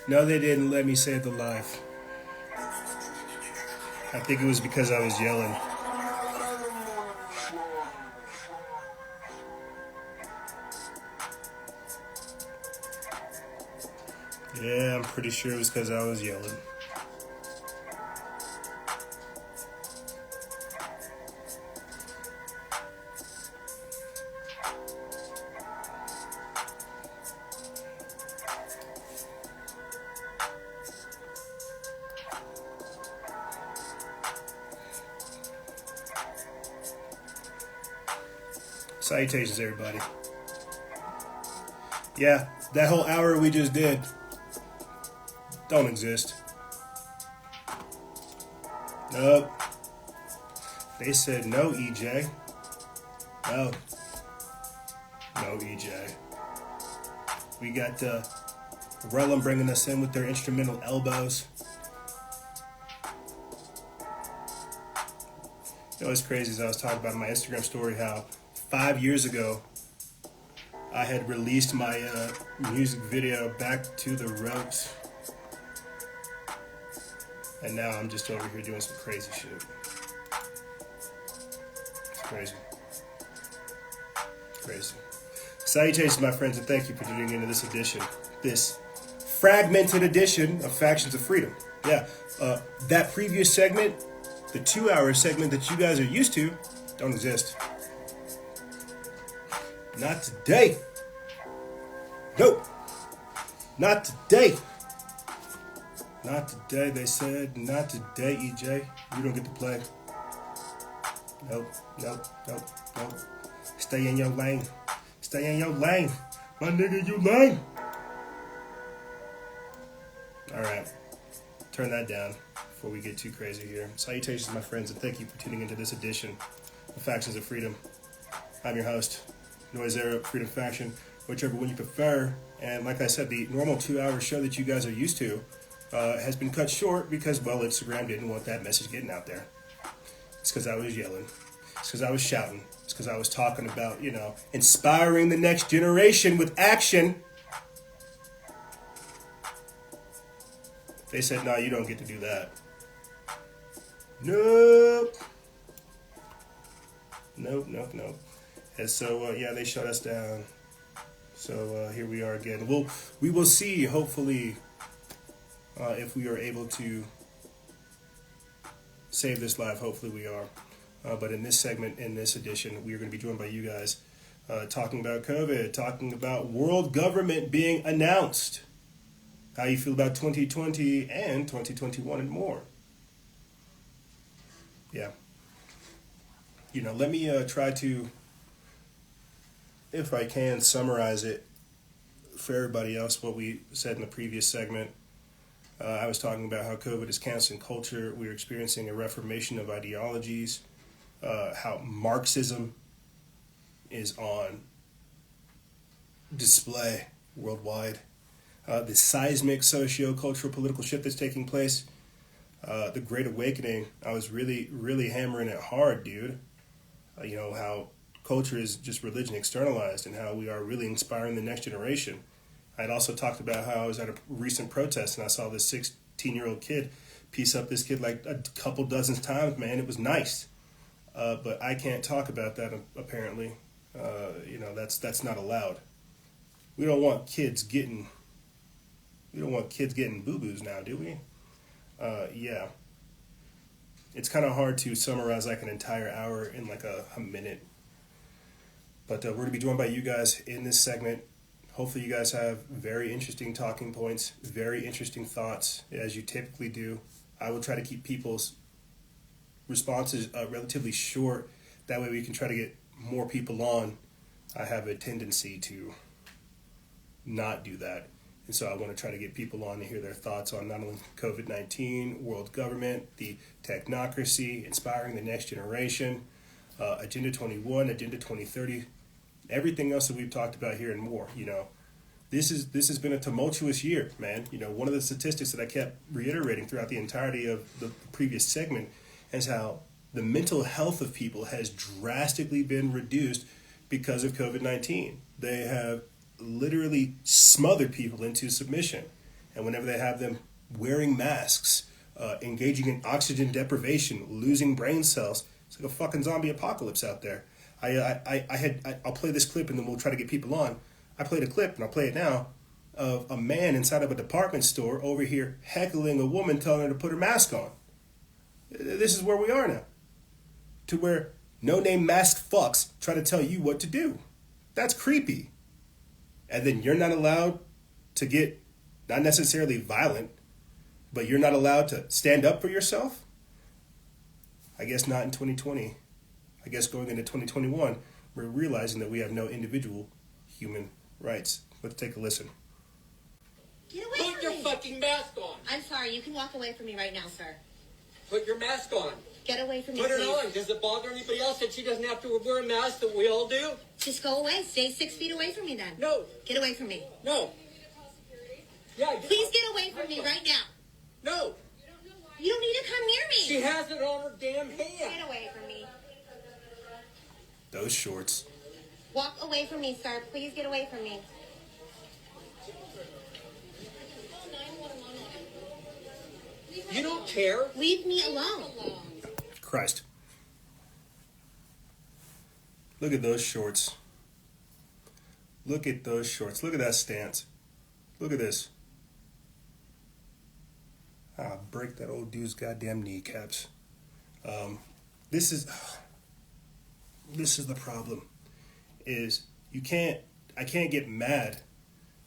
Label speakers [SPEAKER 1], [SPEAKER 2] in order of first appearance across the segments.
[SPEAKER 1] No, they didn't let me save the life. I think it was because I was yelling. Yeah, I'm pretty sure it was because I was yelling. Salutations, everybody. Yeah, that whole hour we just did don't exist. Nope. They said no, EJ. No. No, EJ. We got Relum bringing us in with their instrumental elbows. You know what's crazy is I was talking about in my Instagram story how 5 years ago I had released my music video Back to the Ropes. And now I'm just over here doing some crazy shit. It's crazy. Crazy. Salutations, my friends, and thank you for tuning into this edition. This fragmented edition of Factions of Freedom. Yeah, that previous segment, the 2-hour segment that you guys are used to, don't exist. Not today. Nope. Not today. Not today, they said. Not today, EJ. You don't get to play. Nope. Stay in your lane. Stay in your lane. My nigga, you lane. Alright. Turn that down before we get too crazy here. Salutations, my friends, and thank you for tuning into this edition of Factions of Freedom. I'm your host, Noise Era, Freedom Faction, whichever one you prefer. And like I said, the normal 2-hour show that you guys are used to has been cut short because, well, Instagram didn't want that message getting out there. It's because I was yelling. It's because I was shouting. It's because I was talking about, inspiring the next generation with action. They said, no, you don't get to do that. Nope. And so, they shut us down. So here we are again. We will see, hopefully, if we are able to save this live. Hopefully we are. But in this segment, in this edition, we are going to be joined by you guys talking about COVID, talking about world government being announced, how you feel about 2020 and 2021 and more. Yeah. Let me try to, if I can, summarize it for everybody else, what we said in the previous segment. I was talking about how COVID is canceling culture. We're experiencing a reformation of ideologies, how Marxism is on display worldwide, the seismic socio-cultural-political shift that's taking place, the Great Awakening. I was really, really hammering it hard, dude. How culture is just religion externalized and how we are really inspiring the next generation. I'd also talked about how I was at a recent protest and I saw this 16-year-old kid piece up this kid like a couple dozen times, man. It was nice. But I can't talk about that, apparently. That's not allowed. We don't want kids getting boo-boos now, do we? Yeah. It's kind of hard to summarize like an entire hour in like a minute. But we're going to be joined by you guys in this segment. Hopefully you guys have very interesting talking points, very interesting thoughts, as you typically do. I will try to keep people's responses relatively short. That way we can try to get more people on. I have a tendency to not do that. And so I want to try to get people on to hear their thoughts on not only COVID-19, world government, the technocracy, inspiring the next generation, Agenda 21, Agenda 2030, everything else that we've talked about here and more. This has been a tumultuous year, man. One of the statistics that I kept reiterating throughout the entirety of the previous segment is how the mental health of people has drastically been reduced because of COVID-19. They have literally smothered people into submission. And whenever they have them wearing masks, engaging in oxygen deprivation, losing brain cells, it's like a fucking zombie apocalypse out there. I'll play this clip and then we'll try to get people on. I played a clip, and I'll play it now, of a man inside of a department store over here heckling a woman, telling her to put her mask on. This is where we are now. To where no-name masked fucks try to tell you what to do. That's creepy. And then you're not allowed to get, not necessarily violent, but you're not allowed to stand up for yourself? I guess not in 2020. I guess going into 2021, we're realizing that we have no individual human rights. Let's take a listen.
[SPEAKER 2] Get away from me.
[SPEAKER 3] Put your fucking mask on.
[SPEAKER 2] I'm sorry, you can walk away from me right now, sir.
[SPEAKER 3] Put your mask on.
[SPEAKER 2] Get away from me,
[SPEAKER 3] Put it
[SPEAKER 2] please.
[SPEAKER 3] on. Does it bother anybody else that she doesn't have to wear a mask that we all do?
[SPEAKER 2] Just go away. Stay 6 feet away from me then.
[SPEAKER 3] No.
[SPEAKER 2] Get away from me.
[SPEAKER 3] No. Yeah.
[SPEAKER 2] Please get away from me right now.
[SPEAKER 3] No.
[SPEAKER 2] You don't need to come near me.
[SPEAKER 3] She has it on her damn hand.
[SPEAKER 2] Get away from me.
[SPEAKER 1] Those shorts.
[SPEAKER 2] Walk away from me, sir. Please get away from me.
[SPEAKER 3] You don't care.
[SPEAKER 2] Leave me alone.
[SPEAKER 1] Christ. Look at those shorts. Look at those shorts. Look at that stance. Look at this. I'll break that old dude's goddamn kneecaps. This is the problem. Is I can't get mad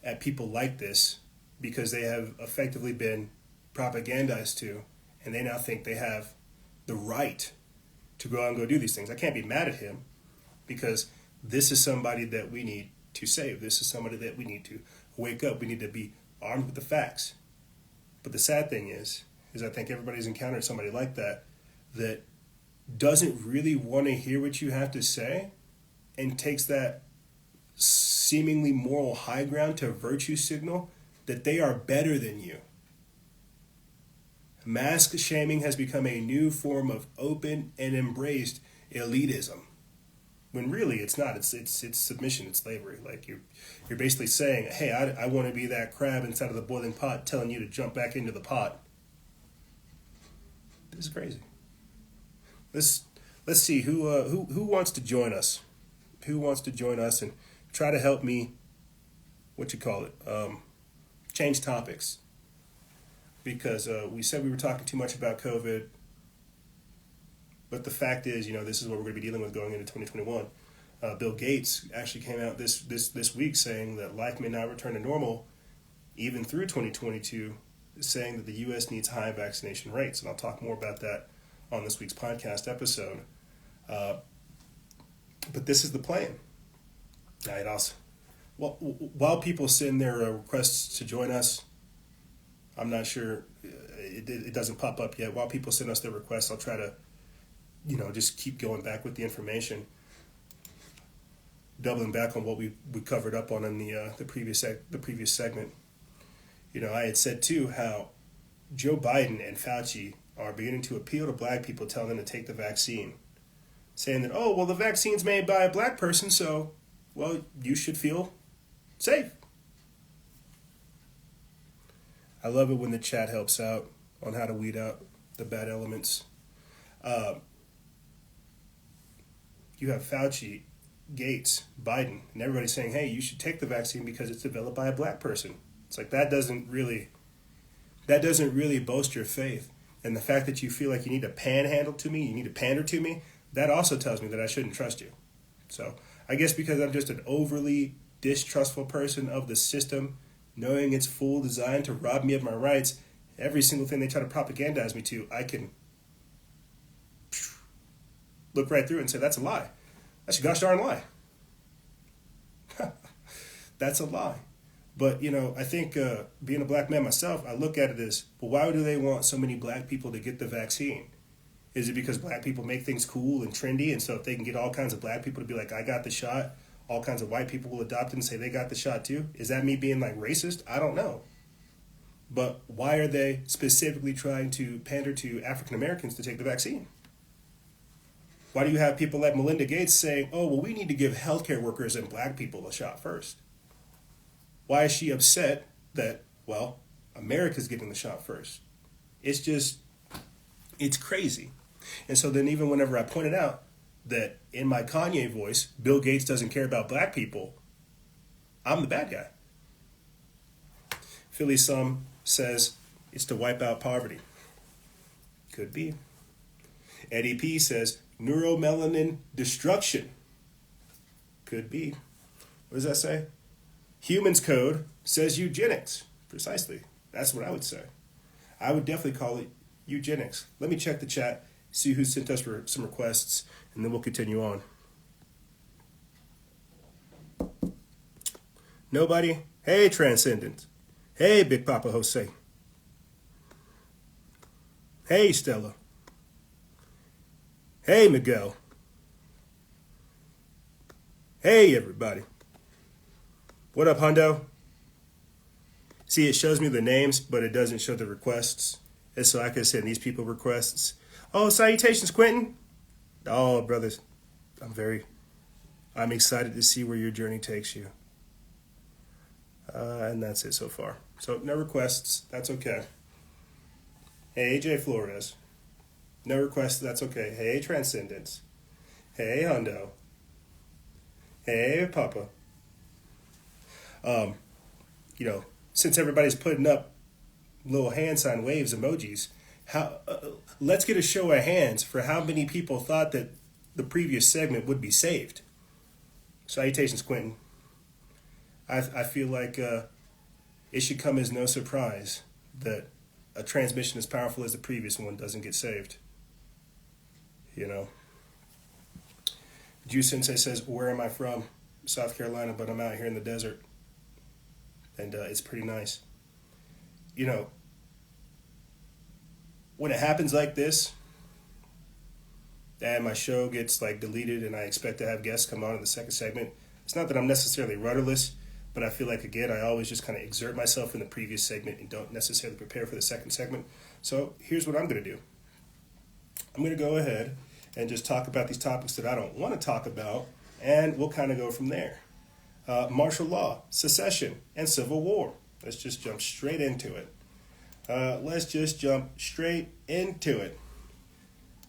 [SPEAKER 1] at people like this because they have effectively been propagandized to, and they now think they have the right to go out and go do these things. I can't be mad at him because this is somebody that we need to save. This is somebody that we need to wake up. We need to be armed with the facts. But the sad thing is I think everybody's encountered somebody like that doesn't really want to hear what you have to say and takes that seemingly moral high ground to virtue signal that they are better than you. Mask shaming has become a new form of open and embraced elitism. When really it's not. It's submission, it's slavery. Like you're basically saying, hey, I want to be that crab inside of the boiling pot telling you to jump back into the pot. This is crazy. Let's see who wants to join us. Who wants to join us and try to help me, change topics. Because we said we were talking too much about COVID, but the fact is, this is what we're going to be dealing with going into 2021. Bill Gates actually came out this week saying that life may not return to normal even through 2022, saying that the U.S. needs high vaccination rates. And I'll talk more about that on this week's podcast episode. But this is the plan. While people send their requests to join us, I'm not sure, it doesn't pop up yet. While people send us their requests, I'll try to, just keep going back with the information, doubling back on what we covered up on in the previous segment. I had said too how Joe Biden and Fauci are beginning to appeal to black people, telling them to take the vaccine, saying that, oh, well, the vaccine's made by a black person, so, well, you should feel safe. I love it when the chat helps out on how to weed out the bad elements. You have Fauci, Gates, Biden, and everybody saying, hey, you should take the vaccine because it's developed by a black person. It's like that doesn't really boast your faith. And the fact that you feel like you need to panhandle to me, you need to pander to me, that also tells me that I shouldn't trust you. So I guess because I'm just an overly distrustful person of the system, knowing its full design to rob me of my rights, every single thing they try to propagandize me to, I can look right through and say, that's a lie. That's a gosh darn lie. That's a lie. But, I think being a black man myself, I look at it as, well, why do they want so many black people to get the vaccine? Is it because black people make things cool and trendy, and so if they can get all kinds of black people to be like, I got the shot, all kinds of white people will adopt it and say they got the shot too? Is that me being like racist? I don't know. But why are they specifically trying to pander to African Americans to take the vaccine? Why do you have people like Melinda Gates saying, oh, well, we need to give healthcare workers and black people a shot first? Why is she upset that, well, America's getting the shot first. It's crazy. And so then even whenever I pointed out that in my Kanye voice, Bill Gates doesn't care about black people, I'm the bad guy. Philly Sum says it's to wipe out poverty. Could be. Eddie P says neuromelanin destruction. Could be. What does that say? Humans Code says eugenics. Precisely. That's what I would say. I would definitely call it eugenics. Let me check the chat, see who sent us for some requests, and then we'll continue on. Nobody? Hey, Transcendent. Hey, Big Papa Jose. Hey, Stella. Hey, Miguel. Hey, everybody. What up, Hundo? See, it shows me the names, but it doesn't show the requests. And so I could send these people requests. Oh, salutations, Quentin. Oh, brothers, I'm excited to see where your journey takes you. And that's it so far. So no requests, that's okay. Hey, AJ Flores. No requests, that's okay. Hey, Transcendence. Hey, Hundo. Hey, Papa. Since everybody's putting up little hand sign waves emojis, let's get a show of hands for how many people thought that the previous segment would be saved. Salutations, Quentin. I feel like it should come as no surprise that a transmission as powerful as the previous one doesn't get saved. Jew Sensei says, where am I from? South Carolina, but I'm out here in the desert. And it's pretty nice. When it happens like this, and my show gets deleted and I expect to have guests come on in the second segment, it's not that I'm necessarily rudderless, but I feel like, again, I always just kind of exert myself in the previous segment and don't necessarily prepare for the second segment. So here's what I'm going to do. I'm going to go ahead and just talk about these topics that I don't want to talk about, and we'll kind of go from there. Martial law, secession, and civil war. Let's just jump straight into it.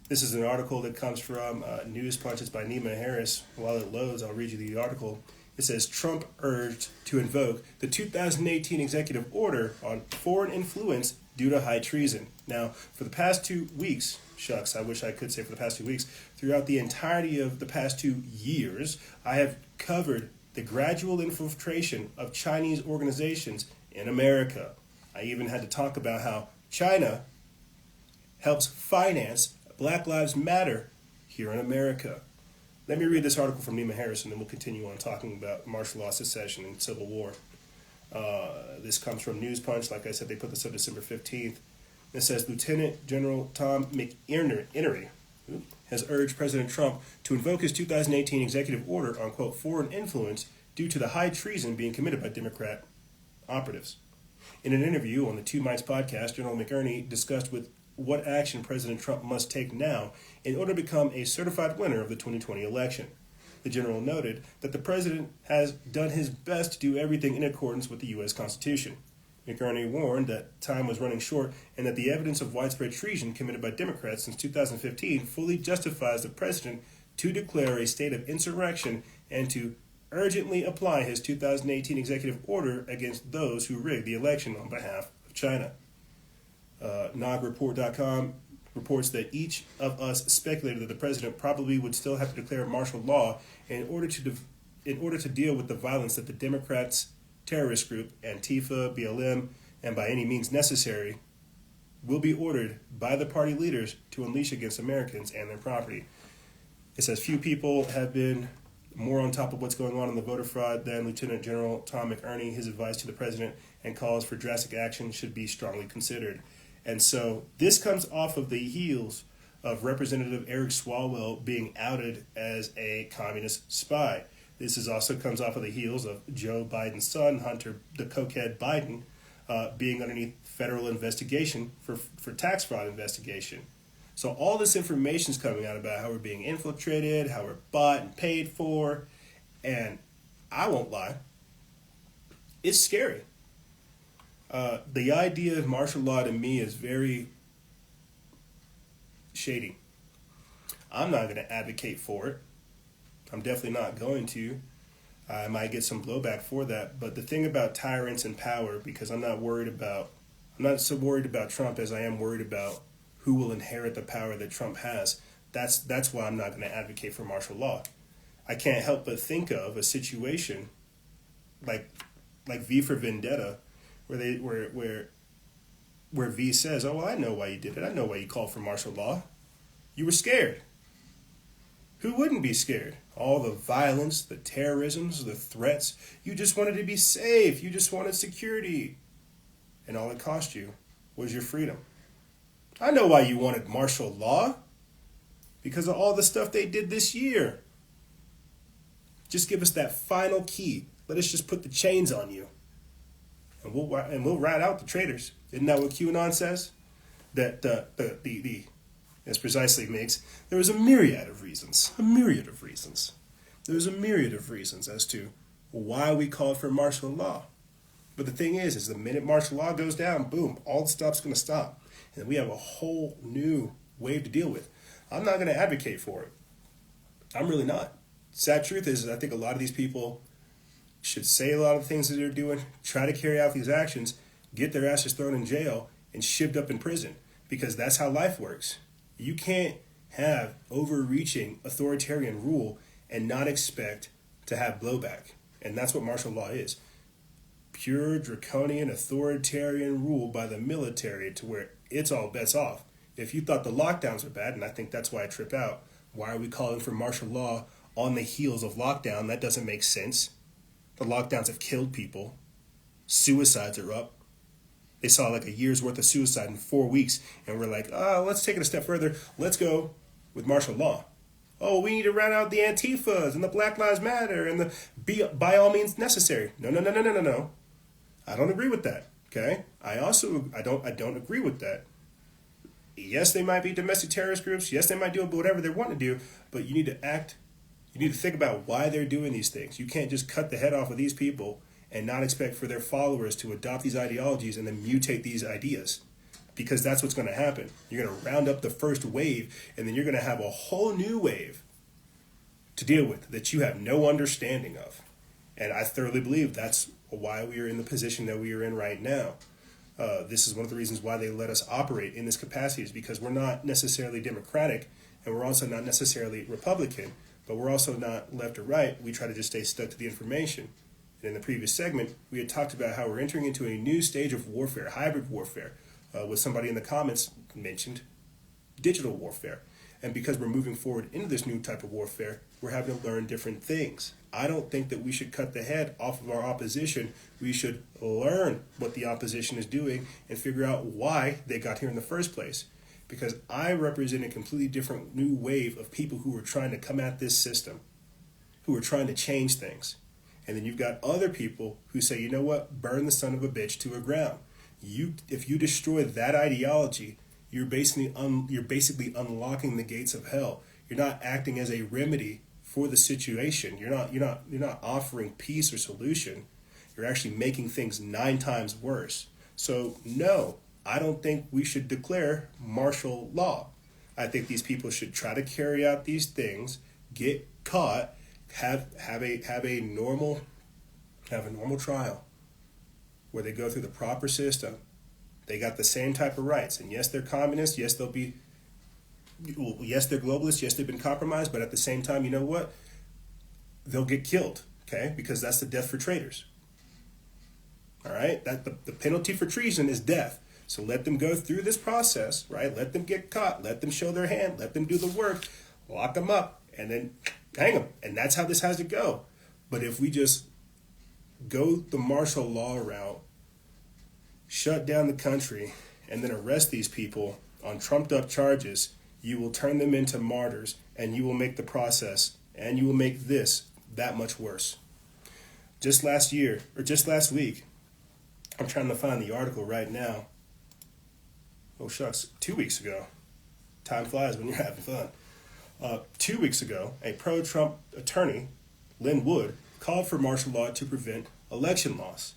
[SPEAKER 1] This is an article that comes from News Punches by Nima Harris. While it loads, I'll read you the article. It says, Trump urged to invoke the 2018 executive order on foreign influence due to high treason. Now, for the past 2 weeks, shucks, I wish I could say for the past 2 weeks, throughout the entirety of the past 2 years, I have covered the gradual infiltration of Chinese organizations in America. I even had to talk about how China helps finance Black Lives Matter here in America. Let me read this article from Nima Harris, and then we'll continue on talking about martial law, secession, and civil war. This comes from News Punch. Like I said, they put this up December 15th. It says, Lieutenant General Tom McInerney has urged President Trump to invoke his 2018 executive order on, quote, foreign influence due to the high treason being committed by Democrat operatives. In an interview on the Two Mics podcast, General McInerney discussed with what action President Trump must take now in order to become a certified winner of the 2020 election. The general noted that the president has done his best to do everything in accordance with the U.S. Constitution. McInerney warned that time was running short and that the evidence of widespread treason committed by Democrats since 2015 fully justifies the president to declare a state of insurrection and to urgently apply his 2018 executive order against those who rigged the election on behalf of China. NogReport.com reports that each of us speculated that the president probably would still have to declare martial law in order to deal with the violence that the Democrats' terrorist group, Antifa, BLM, and by any means necessary, will be ordered by the party leaders to unleash against Americans and their property. It says few people have been more on top of what's going on in the voter fraud than Lieutenant General Tom McInerney. His advice to the president and calls for drastic action should be strongly considered. And so this comes off of the heels of Representative Eric Swalwell being outed as a communist spy. This also comes off of the heels of Joe Biden's son, Hunter the cokehead Biden, being underneath federal investigation for tax fraud investigation. So all this information is coming out about how we're being infiltrated, how we're bought and paid for, and I won't lie, it's scary. The idea of martial law to me is very shady. I'm not going to advocate for it. I'm definitely not going to. I might get some blowback for that. But the thing about tyrants and power, because I'm not so worried about Trump as I am worried about who will inherit the power that Trump has. That's why I'm not going to advocate for martial law. I can't help but think of a situation like V for Vendetta, where V says, "Oh, well, I know why you did it. I know why you called for martial law. You were scared." Who wouldn't be scared? All the violence, the terrorisms, the threats. You just wanted to be safe. You just wanted security. And all it cost you was your freedom. I know why you wanted martial law. Because of all the stuff they did this year. Just give us that final key. Let us just put the chains on you. And we'll rat out the traitors. Isn't that what QAnon says? That as precisely makes, there was a myriad of reasons. There was a myriad of reasons as to why we called for martial law. But the thing is the minute martial law goes down, boom, all the stuff's going to stop. And we have a whole new wave to deal with. I'm not going to advocate for it. I'm really not. Sad truth is I think a lot of these people should say a lot of the things that they're doing, try to carry out these actions, get their asses thrown in jail, and shivved up in prison. Because that's how life works. You can't have overreaching authoritarian rule and not expect to have blowback. And that's what martial law is. Pure draconian authoritarian rule by the military to where it's all bets off. If you thought the lockdowns were bad, and I think that's why I trip out, why are we calling for martial law on the heels of lockdown? That doesn't make sense. The lockdowns have killed people. Suicides are up. They saw like a year's worth of suicide in 4 weeks, and we're like, let's take it a step further. Let's go with martial law. Oh, we need to rat out the Antifas and the Black Lives Matter and the be by all means necessary. No. I don't agree with that. Okay? I don't agree with that. Yes, they might be domestic terrorist groups. Yes, they might do whatever they want to do, but you need to act. You need to think about why they're doing these things. You can't just cut the head off of these people and not expect for their followers to adopt these ideologies and then mutate these ideas. Because that's what's going to happen. You're going to round up the first wave, and then you're going to have a whole new wave to deal with that you have no understanding of. And I thoroughly believe that's why we are in the position that we are in right now. This is one of the reasons why they let us operate in this capacity, is because we're not necessarily Democratic, and we're also not necessarily Republican, but we're also not left or right. We try to just stay stuck to the information. And in the previous segment, we had talked about how we're entering into a new stage of warfare, hybrid warfare. With somebody in the comments mentioned digital warfare. And because we're moving forward into this new type of warfare, we're having to learn different things. I don't think that we should cut the head off of our opposition. We should learn what the opposition is doing and figure out why they got here in the first place. Because I represent a completely different new wave of people who are trying to come at this system, who are trying to change things. And then you've got other people who say, you know what, burn the son of a bitch to a ground. If you destroy that ideology, you're basically unlocking the gates of hell. You're not acting as a remedy for the situation. You're not offering peace or solution. You're actually making things 9 times worse. So no, I don't think we should declare martial law. I think these people should try to carry out these things, get caught, have a normal trial, where they go through the proper system. They got the same type of rights. And yes, they're communists. Yes, they're globalists. Yes, they've been compromised. But at the same time, you know what? They'll get killed, okay? Because that's the death for traitors. All right? The penalty for treason is death. So let them go through this process, right? Let them get caught. Let them show their hand. Let them do the work. Lock them up. And then hang them. And that's how this has to go. But if we just go the martial law route, shut down the country, and then arrest these people on trumped up charges, you will turn them into martyrs, and you will make the process, and you will make this that much worse. Just last week, I'm trying to find the article right now. Oh shucks, 2 weeks ago. Time flies when you're having fun. 2 weeks ago, a pro-Trump attorney, Lynn Wood, called for martial law to prevent election loss.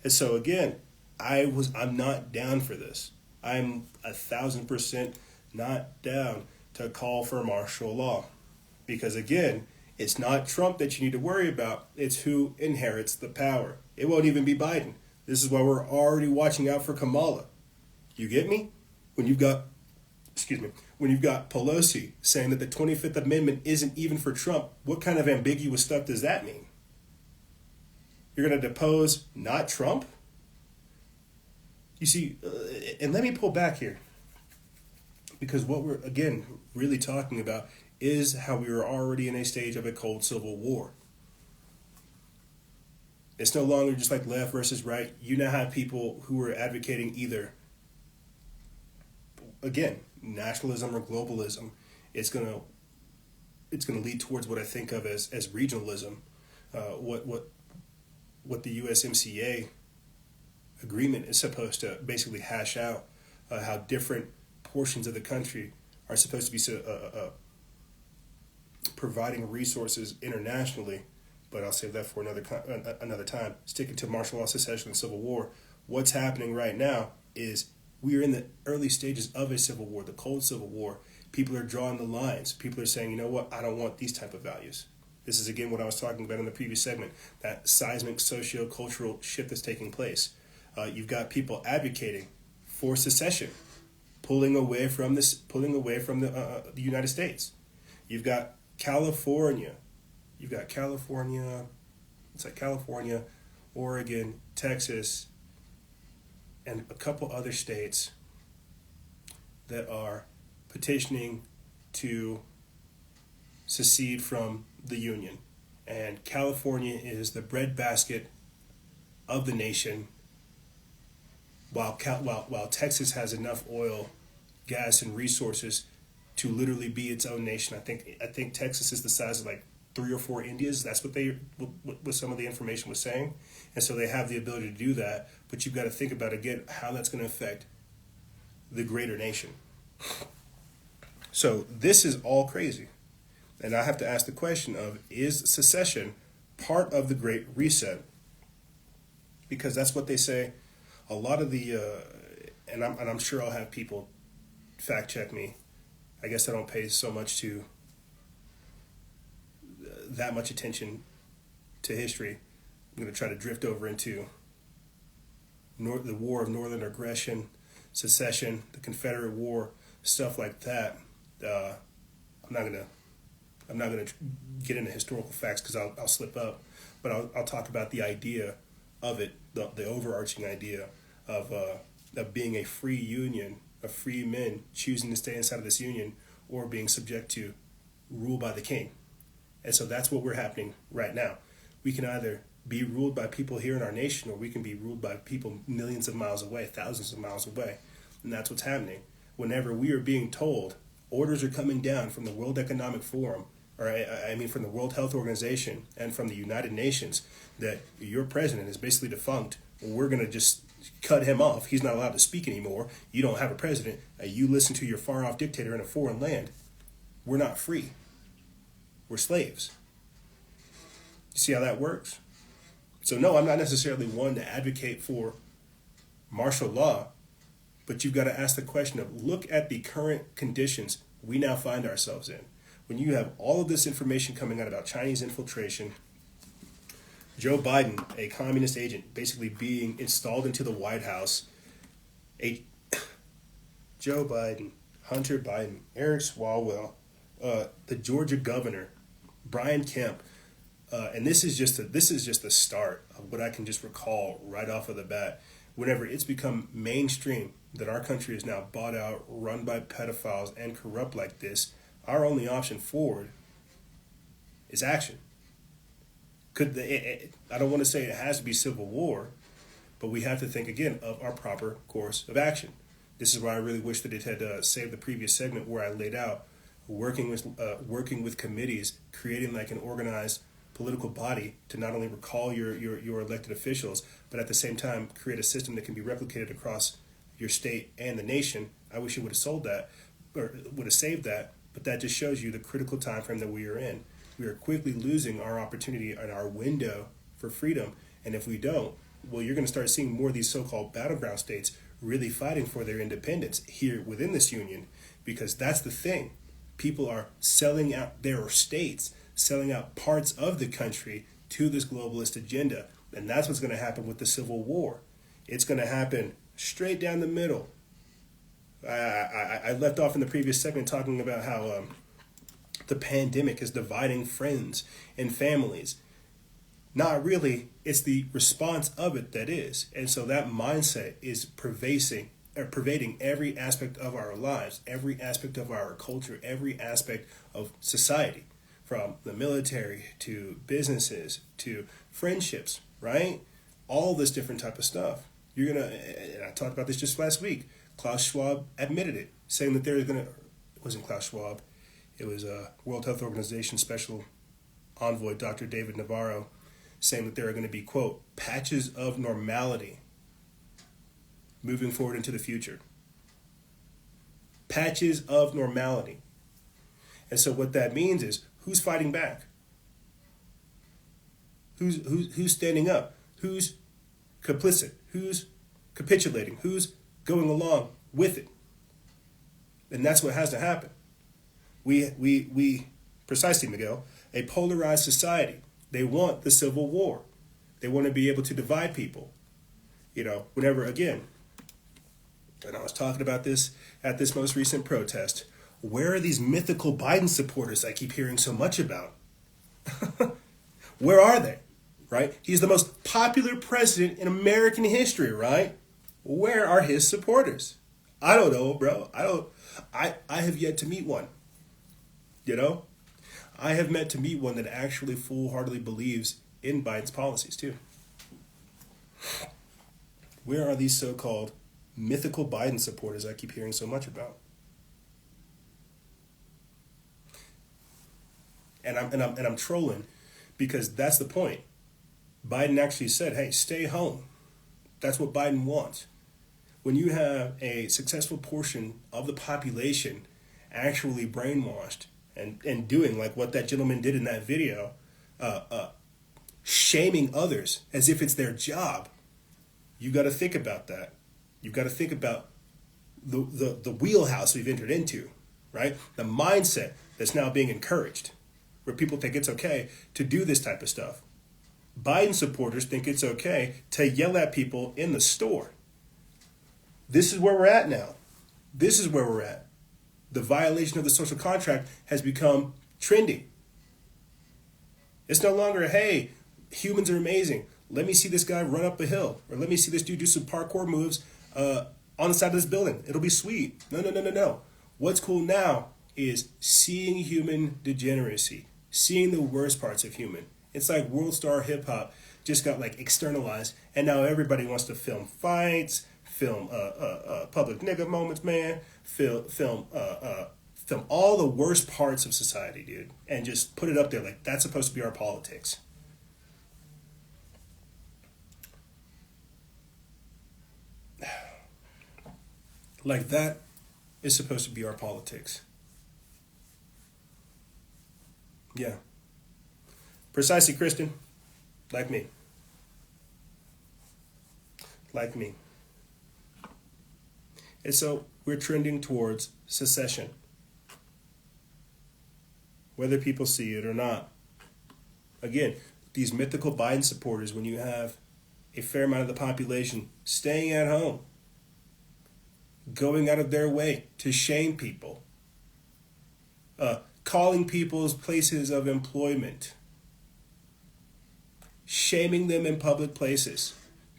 [SPEAKER 1] And so again, I'm not down for this. I'm 1,000% not down to call for martial law. Because again, it's not Trump that you need to worry about. It's who inherits the power. It won't even be Biden. This is why we're already watching out for Kamala. You get me? When you've got Pelosi saying that the 25th Amendment isn't even for Trump, what kind of ambiguous stuff does that mean? You're going to depose not Trump? You see, and let me pull back here. Because what we're, again, really talking about is how we were already in a stage of a cold civil war. It's no longer just like left versus right. You now have people who are advocating either, again, nationalism or globalism. It's gonna lead towards what I think of as regionalism. What the USMCA agreement is supposed to basically hash out, how different portions of the country are supposed to be providing resources internationally. But I'll save that for another time. Sticking to martial law, secession, and civil war, what's happening right now is we are in the early stages of a civil war, the cold civil war. People are drawing the lines. People are saying, you know what, I don't want these type of values. This is, again, what I was talking about in the previous segment, that seismic socio-cultural shift that's taking place. You've got people advocating for secession, pulling away from the United States. You've got California. It's like California, Oregon, Texas, and a couple other states that are petitioning to secede from the Union. And California is the breadbasket of the nation, while Texas has enough oil, gas, and resources to literally be its own nation. I think Texas is the size of like 3 or 4 Indias. That's what some of the information was saying. And so they have the ability to do that. But you've got to think about, again, how that's going to affect the greater nation. So this is all crazy. And I have to ask the question of, is secession part of the Great Reset? Because that's what they say. A lot of the, and I'm sure I'll have people fact check me. I guess I don't pay so much to that much attention to history. I'm going to try to drift over into the War of Northern Aggression, secession, the Confederate War, stuff like that. I'm not gonna get into historical facts because I'll slip up, but I'll talk about the idea of it, the overarching idea of being a free union, of free men choosing to stay inside of this union or being subject to rule by the king. And so that's what we're happening right now. We can either be ruled by people here in our nation, or we can be ruled by people millions of miles away, thousands of miles away. And that's what's happening. Whenever we are being told orders are coming down from the World Economic Forum, or I mean from the World Health Organization and from the United Nations, that your president is basically defunct, we're going to just cut him off. He's not allowed to speak anymore. You don't have a president. You listen to your far-off dictator in a foreign land. We're not free. We're slaves. You see how that works? So no, I'm not necessarily one to advocate for martial law, but you've got to ask the question of, look at the current conditions we now find ourselves in. When you have all of this information coming out about Chinese infiltration, Joe Biden, a communist agent, basically being installed into the White House, Joe Biden, Hunter Biden, Eric Swalwell, the Georgia governor, Brian Kemp, and this is just the start of what I can just recall right off of the bat. Whenever it's become mainstream that our country is now bought out, run by pedophiles, and corrupt like this, our only option forward is action. I don't want to say it has to be civil war, but we have to think again of our proper course of action. This is why I really wish that it had saved the previous segment where I laid out working with committees, creating like an organized political body to not only recall your elected officials, but at the same time create a system that can be replicated across your state and the nation. I wish it would have sold that, or would have saved that, but that just shows you the critical time frame that we are in. We are quickly losing our opportunity and our window for freedom, and if we don't, well, you're going to start seeing more of these so-called battleground states really fighting for their independence here within this union, because that's the thing. People are selling out their states, selling out parts of the country to this globalist agenda. And that's what's going to happen with the Civil War. It's going to happen straight down the middle. I left off in the previous segment talking about how the pandemic is dividing friends and families. Not really. It's the response of it that is. And so that mindset is pervading every aspect of our lives, every aspect of our culture, every aspect of society, from the military to businesses to friendships, right? All this different type of stuff. And I talked about this just last week. Klaus Schwab admitted it, saying that it wasn't Klaus Schwab, it was World Health Organization Special Envoy Dr. David Navarro, saying that there are going to be, quote, patches of normality moving forward into the future. Patches of normality. And so what that means is, who's fighting back? Who's standing up? Who's complicit? Who's capitulating? Who's going along with it? And that's what has to happen. We precisely, Miguel, a polarized society. They want the Civil War. They want to be able to divide people. Whenever, again, and I was talking about this at this most recent protest, where are these mythical Biden supporters I keep hearing so much about? Where are they? Right? He's the most popular president in American history, right? Where are his supporters? I don't know, bro. I have yet to meet one. I have met to meet one that actually full-heartedly believes in Biden's policies too. Where are these so-called mythical Biden supporters I keep hearing so much about? And I'm trolling, because that's the point. Biden actually said, hey, stay home. That's what Biden wants. When you have a successful portion of the population actually brainwashed and doing like what that gentleman did in that video, shaming others as if it's their job, you got to think about that. You got to think about the wheelhouse we've entered into, right? The mindset that's now being encouraged, where people think it's okay to do this type of stuff. Biden supporters think it's okay to yell at people in the store. This is where we're at now. This is where we're at. The violation of the social contract has become trendy. It's no longer, hey, humans are amazing. Let me see this guy run up a hill. Or let me see this dude do some parkour moves on the side of this building. It'll be sweet. No. What's cool now is seeing human degeneracy. Seeing the worst parts of human. It's like world star hip hop just got like externalized, and now everybody wants to film fights, film public nigga moments, man, film all the worst parts of society, dude, and just put it up there like that's supposed to be our politics. Like that is supposed to be our politics. Yeah. Precisely, Kristen. Like me. And so we're trending towards secession. Whether people see it or not. Again, these mythical Biden supporters, when you have a fair amount of the population staying at home, going out of their way to shame people, calling people's places of employment, shaming them in public places,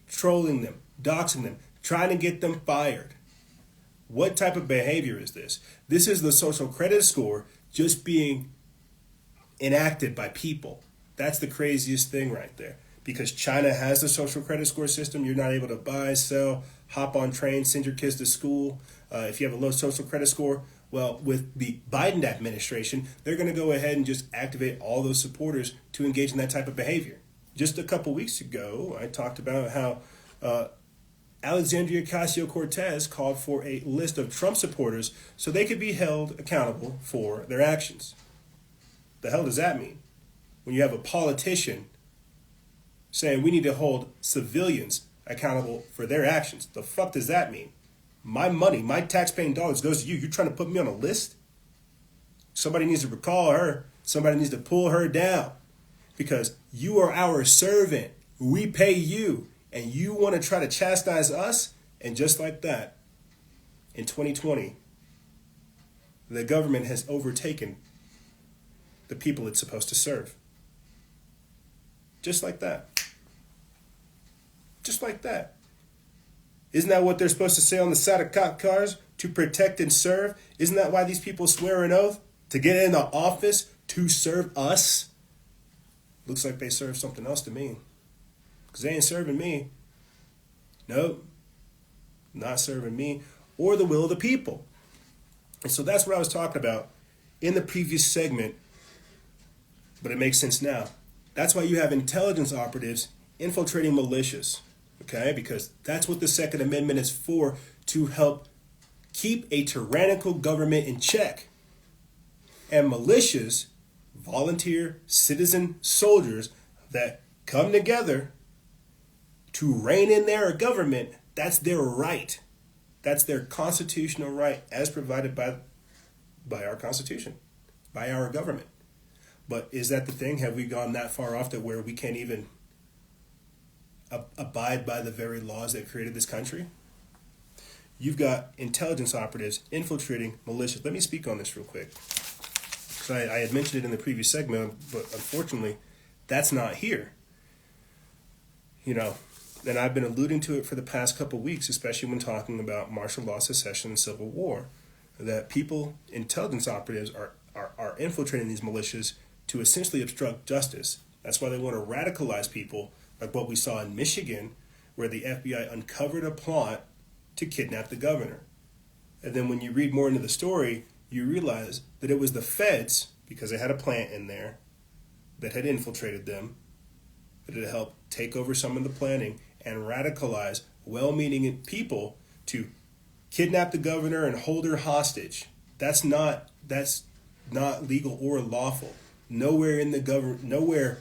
[SPEAKER 1] trolling them, doxing them, trying to get them fired. What type of behavior is this? This is the social credit score just being enacted by people. That's the craziest thing right there. Because China has the social credit score system. You're not able to buy, sell, hop on trains, send your kids to school. If you have a low social credit score, well, with the Biden administration, they're going to go ahead and just activate all those supporters to engage in that type of behavior. Just a couple weeks ago, I talked about how Alexandria Ocasio-Cortez called for a list of Trump supporters so they could be held accountable for their actions. The hell does that mean? When you have a politician saying we need to hold civilians accountable for their actions. The fuck does that mean? My money, my tax-paying dollars goes to you. You're trying to put me on a list? Somebody needs to recall her. Somebody needs to pull her down because you are our servant. We pay you, and you want to try to chastise us? And just like that, in 2020, the government has overtaken the people it's supposed to serve. Just like that. Just like that. Isn't that what they're supposed to say on the side of cop cars? To protect and serve? Isn't that why these people swear an oath? To get in the office to serve us? Looks like they serve something else to me. Because they ain't serving me. Nope. Not serving me or the will of the people. And so that's what I was talking about in the previous segment. But it makes sense now. That's why you have intelligence operatives infiltrating militias. Okay? Because that's what the Second Amendment is for, to help keep a tyrannical government in check. And militias, volunteer citizen soldiers that come together to rein in their government, that's their right. That's their constitutional right as provided by our Constitution, by our government. But is that the thing? Have we gone that far off that where we can't even abide by the very laws that created this country? You've got intelligence operatives infiltrating militias. Let me speak on this real quick. Because I had mentioned it in the previous segment, but unfortunately, that's not here. You know, and I've been alluding to it for the past couple of weeks, especially when talking about martial law, secession, and civil war, that people, intelligence operatives, are infiltrating these militias to essentially obstruct justice. That's why they want to radicalize people, like what we saw in Michigan, where the FBI uncovered a plot to kidnap the governor. And then when you read more into the story, you realize that it was the feds, because they had a plant in there, that had infiltrated them, that had helped take over some of the planning and radicalize well-meaning people to kidnap the governor and hold her hostage. That's not legal or lawful. Nowhere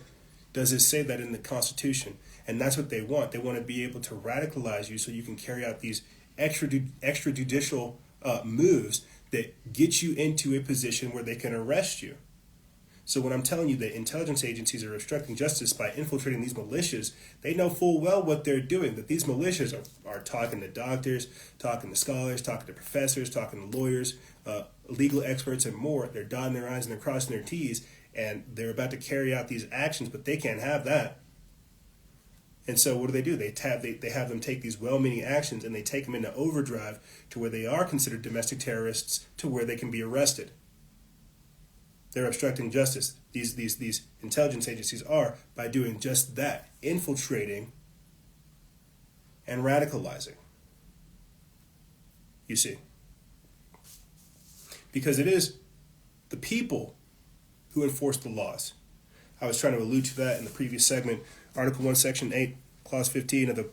[SPEAKER 1] does it say that in the Constitution. And that's what they want. They want to be able to radicalize you so you can carry out these extrajudicial moves that get you into a position where they can arrest you. So when I'm telling you that intelligence agencies are obstructing justice by infiltrating these militias, they know full well what they're doing, that these militias are talking to doctors, talking to scholars, talking to professors, talking to lawyers, legal experts, and more. They're dotting their I's and they're crossing their T's, and they're about to carry out these actions, but they can't have that. And so what do? They have them take these well-meaning actions and they take them into overdrive to where they are considered domestic terrorists, to where they can be arrested. They're obstructing justice. These intelligence agencies are, by doing just that, infiltrating and radicalizing. You see. Because it is the people who enforce the laws. I was trying to allude to that in the previous segment. Article 1, Section 8, Clause 15 of the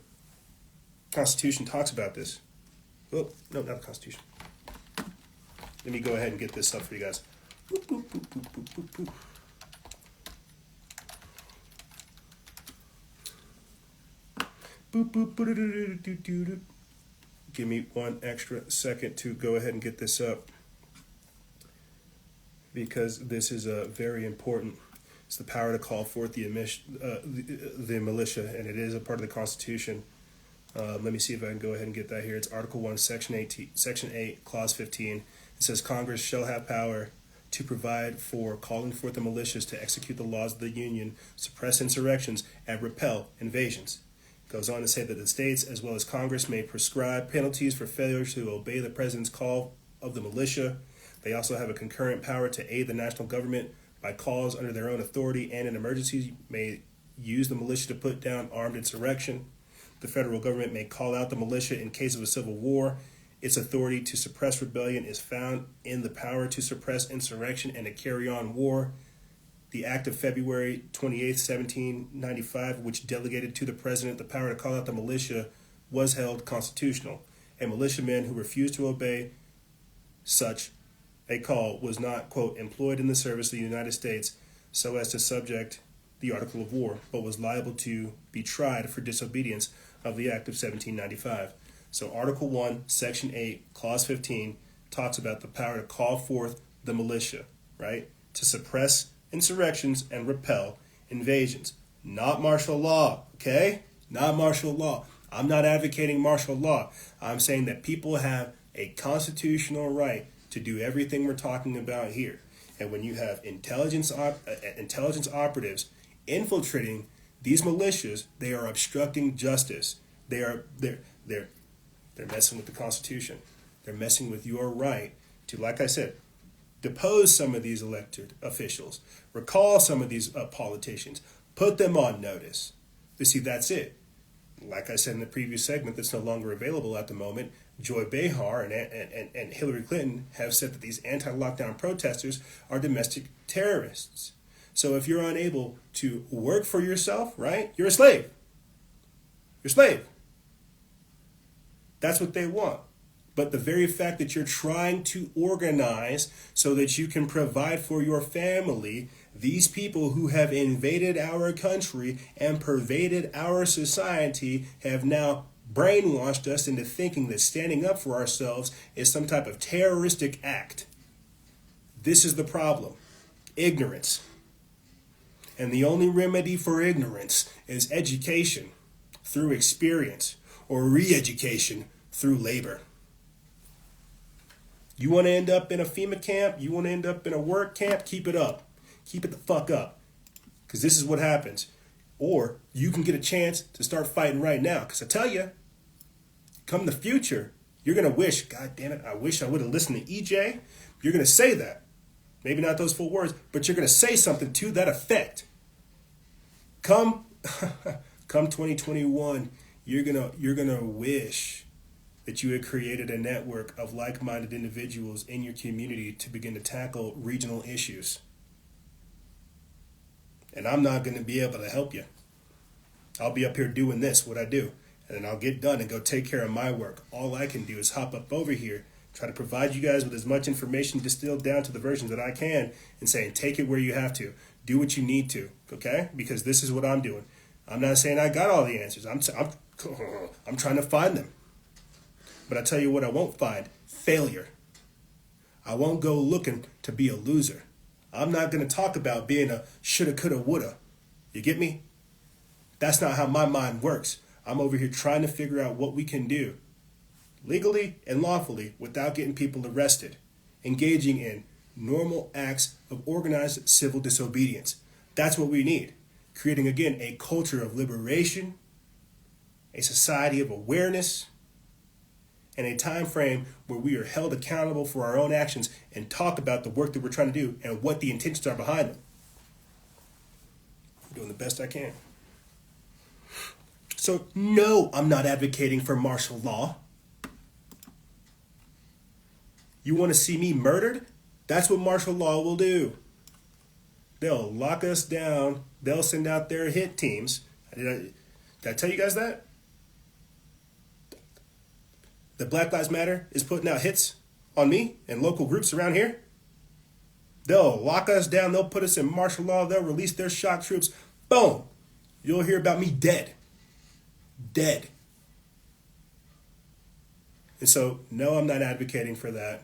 [SPEAKER 1] Constitution talks about this. Oh, no, not the Constitution. Let me go ahead and get this up for you guys. Boop, boop, boop, boop, boop, boop, boop. Boop, boop, boop. Give me one extra second to go ahead and get this up, because this is very important. It's the power to call forth the militia, and it is a part of the Constitution. Let me see if I can go ahead and get that here. It's Article 1, Section 8, Clause 15. It says, Congress shall have power to provide for calling forth the militias to execute the laws of the Union, suppress insurrections, and repel invasions. It goes on to say that the states, as well as Congress, may prescribe penalties for failure to obey the President's call of the militia. They also have a concurrent power to aid the national government by calls under their own authority, and in emergencies may use the militia to put down armed insurrection. The federal government may call out the militia in case of a civil war. Its authority to suppress rebellion is found in the power to suppress insurrection and to carry on war. The Act of February 28, 1795, which delegated to the President the power to call out the militia, was held constitutional. A militiaman who refused to obey such a call was not, quote, employed in the service of the United States so as to subject the Article of War, but was liable to be tried for disobedience of the Act of 1795. So Article 1, Section 8, Clause 15 talks about the power to call forth the militia, right? To suppress insurrections and repel invasions. Not martial law, okay? Not martial law. I'm not advocating martial law. I'm saying that people have a constitutional right to do everything we're talking about here. And when you have intelligence operatives infiltrating these militias, they are obstructing justice. They're messing with the Constitution. They're messing with your right to, like I said, depose some of these elected officials, recall some of these politicians, put them on notice. You see, that's it. Like I said in the previous segment, that's no longer available at the moment. Joy Behar and Hillary Clinton have said that these anti-lockdown protesters are domestic terrorists. So if you're unable to work for yourself, right, you're a slave. You're a slave. That's what they want. But the very fact that you're trying to organize so that you can provide for your family, these people who have invaded our country and pervaded our society have now brainwashed us into thinking that standing up for ourselves is some type of terroristic act. This is the problem. Ignorance. And the only remedy for ignorance is education through experience or re-education through labor. You want to end up in a FEMA camp? You want to end up in a work camp? Keep it up. Keep it the fuck up. Because this is what happens. Or you can get a chance to start fighting right now. Because I tell you, come the future, you're going to wish, God damn it, I wish I would have listened to EJ. You're going to say that. Maybe not those full words, but you're going to say something to that effect. Come 2021, you're gonna wish that you had created a network of like-minded individuals in your community to begin to tackle regional issues. And I'm not going to be able to help you. I'll be up here doing this, what I do, and then I'll get done and go take care of my work. All I can do is hop up over here, try to provide you guys with as much information distilled down to the versions that I can, and saying take it where you have to. Do what you need to, okay? Because this is what I'm doing. I'm not saying I got all the answers. I'm trying to find them. But I tell you what I won't find, failure. I won't go looking to be a loser. I'm not going to talk about being a shoulda, coulda, woulda. You get me? That's not how my mind works. I'm over here trying to figure out what we can do legally and lawfully without getting people arrested, engaging in normal acts of organized civil disobedience. That's what we need. Creating, again, a culture of liberation, a society of awareness, and a time frame where we are held accountable for our own actions and talk about the work that we're trying to do and what the intentions are behind them. I'm doing the best I can. So, no, I'm not advocating for martial law. You want to see me murdered? That's what martial law will do. They'll lock us down. They'll send out their hit teams. Did I tell you guys that? The Black Lives Matter is putting out hits on me and local groups around here. They'll lock us down. They'll put us in martial law. They'll release their shock troops. Boom. You'll hear about me dead. Dead. And so, no, I'm not advocating for that.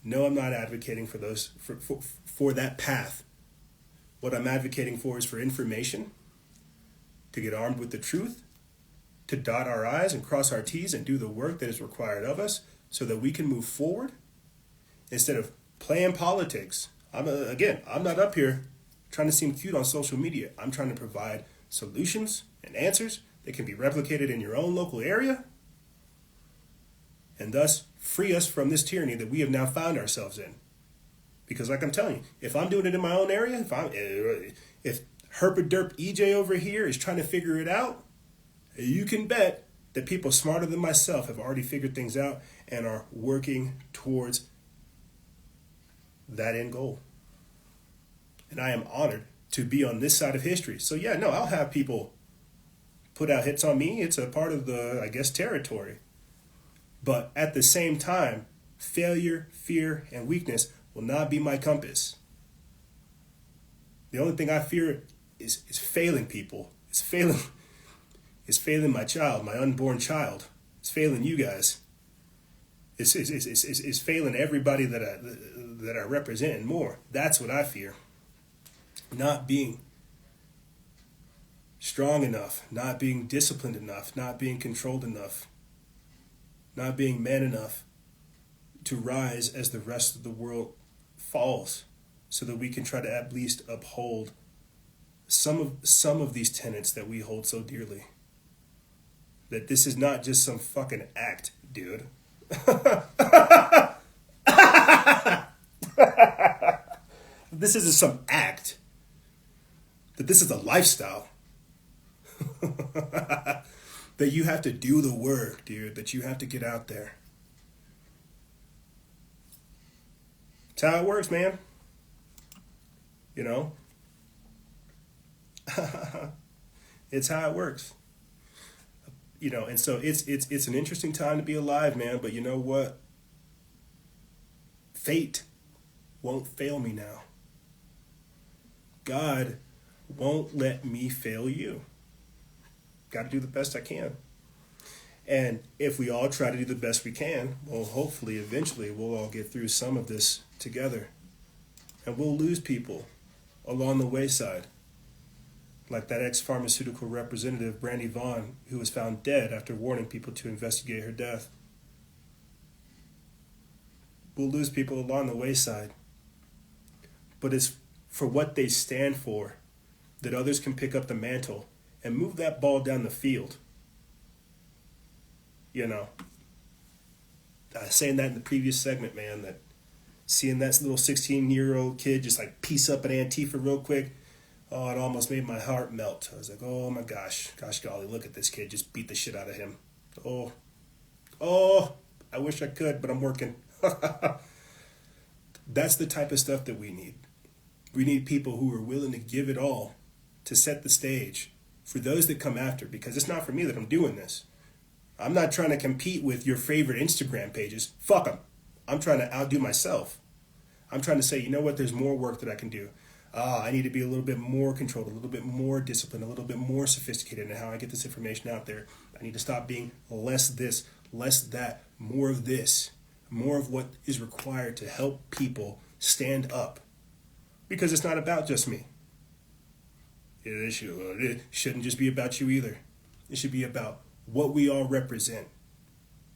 [SPEAKER 1] No, I'm not advocating for those for that path. What I'm advocating for is for information, to get armed with the truth, to dot our I's and cross our T's and do the work that is required of us so that we can move forward instead of playing politics. I'm not up here trying to seem cute on social media. I'm trying to provide solutions and answers that can be replicated in your own local area and thus free us from this tyranny that we have now found ourselves in. Because like I'm telling you, if I'm doing it in my own area, if Herpaderp EJ over here is trying to figure it out, you can bet that people smarter than myself have already figured things out and are working towards that end goal. And I am honored to be on this side of history. So yeah, no, I'll have people put out hits on me. It's a part of the, territory. But at the same time, failure, fear, and weakness will not be my compass. The only thing I fear is failing people. It's failing my child, my unborn child. It's failing you guys. It's failing everybody that I represent and more. That's what I fear. Not being strong enough, not being disciplined enough, not being controlled enough, not being man enough to rise as the rest of the world falls, so that we can try to at least uphold some of these tenets that we hold so dearly. That this is not just some fucking act, dude. This isn't some act. That this is a lifestyle. That you have to do the work, dude. That you have to get out there. It's how it works, man. You know? It's how it works. You know, and so it's an interesting time to be alive, man. But you know what? Fate won't fail me now. God won't let me fail you. Got to do the best I can. And if we all try to do the best we can, well, hopefully, eventually, we'll all get through some of this together. And we'll lose people along the wayside. Like that ex-pharmaceutical representative, Brandy Vaughn, who was found dead after warning people to investigate her death. We'll lose people along the wayside. But it's for what they stand for that others can pick up the mantle and move that ball down the field. You know, saying that in the previous segment, man, that seeing that little 16-year-old kid just like piece up an Antifa real quick, oh, it almost made my heart melt. I was like, oh my gosh golly, look at this kid, just beat the shit out of him. Oh, I wish I could, but I'm working. That's the type of stuff that we need. We need people who are willing to give it all to set the stage for those that come after, because it's not for me that I'm doing this. I'm not trying to compete with your favorite Instagram pages. Fuck them. I'm trying to outdo myself. I'm trying to say, you know what, there's more work that I can do. I need to be a little bit more controlled, a little bit more disciplined, a little bit more sophisticated in how I get this information out there. I need to stop being less this, less that, more of this, more of what is required to help people stand up. Because it's not about just me. It shouldn't just be about you either. It should be about what we all represent.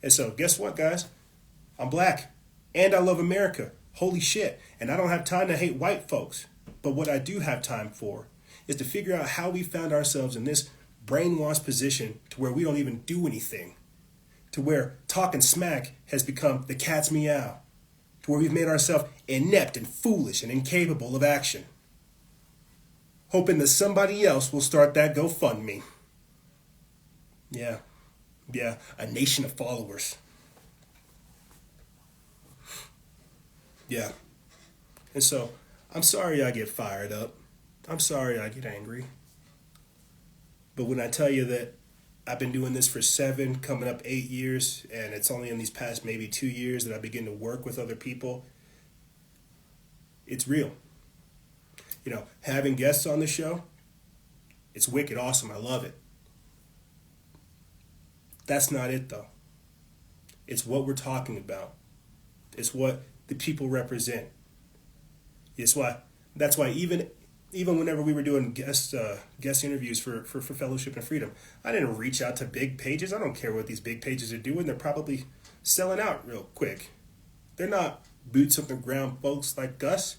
[SPEAKER 1] And so, guess what, guys? I'm black, and I love America. Holy shit. And I don't have time to hate white folks. But what I do have time for is to figure out how we found ourselves in this brainwashed position to where we don't even do anything. To where talking smack has become the cat's meow. To where we've made ourselves inept and foolish and incapable of action. Hoping that somebody else will start that GoFundMe. Yeah, a nation of followers. Yeah. And so, I'm sorry I get fired up. I'm sorry I get angry. But when I tell you that I've been doing this for 7, coming up 8 years, and it's only in these past maybe 2 years that I begin to work with other people, it's real. You know, having guests on the show, it's wicked awesome. I love it. That's not it, though. It's what we're talking about. It's what the people represent. That's why even whenever we were doing guest interviews for Fellowship and Freedom, I didn't reach out to big pages. I don't care what these big pages are doing. They're probably selling out real quick. They're not boots on the ground folks like us.